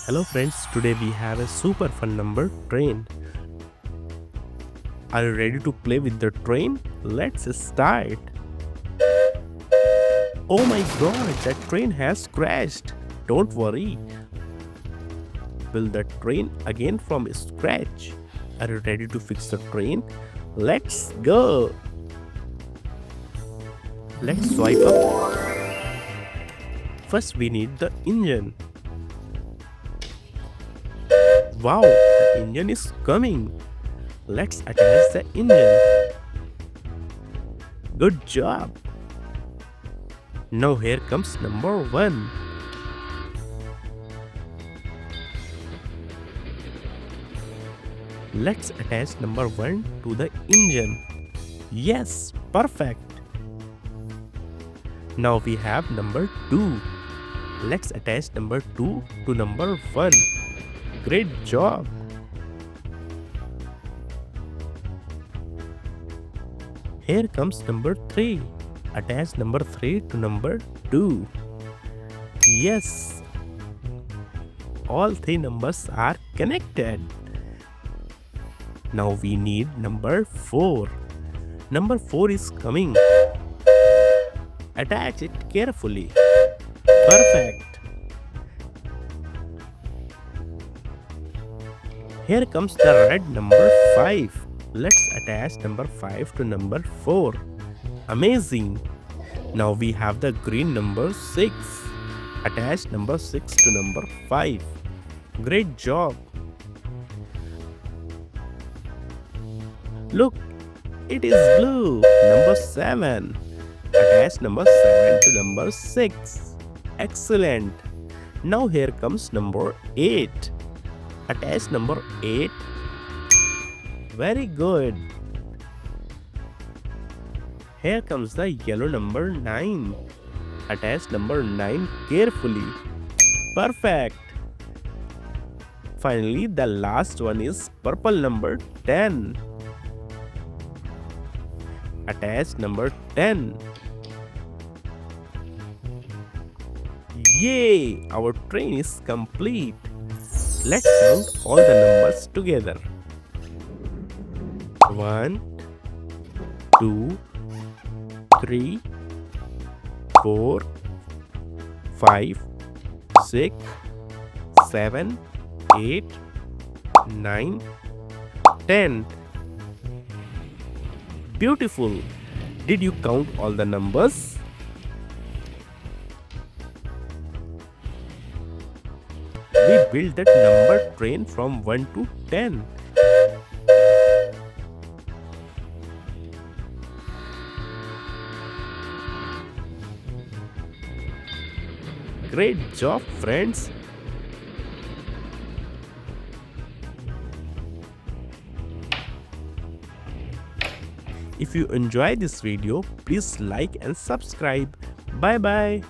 Hello friends, today we have a super fun number train. Are you ready to play with the train? Let's start. Oh my god, that train has crashed. Don't worry, build the train again from scratch. Are you ready to fix the train? Let's go. Let's swipe up. First we need the engine. Wow, the engine is coming. Let's attach the engine. Good job. Now here comes number 1. Let's attach number 1 to the engine. Yes, perfect. Now we have number 2. Let's attach number 2 to number 1. Great job. Here comes number 3. Attach number 3 to number 2. Yes. All 3 numbers are connected. Now we need number 4. Number 4 is coming. Attach it carefully. Perfect. Here comes the red number 5. Let's attach number 5 to number 4. Amazing. Now we have the green number 6. Attach number 6 to number 5. Great job. Look, it is blue. Number 7. Attach number 7 to number 6. Excellent. Now here comes number 8. Attach number 8. Very good. Here comes the yellow number 9. Attach number 9 carefully. Perfect. Finally, the last one is purple number 10. Attach number 10. Yay! Our train is complete. Let's count all the numbers together. 1, 2, 3, 4, 5, 6, 7, 8, 9, 10. Beautiful. Did you count all the numbers? We built that number train from 1 to 10. Great job, friends. If you enjoyed this video, please like and subscribe. Bye bye.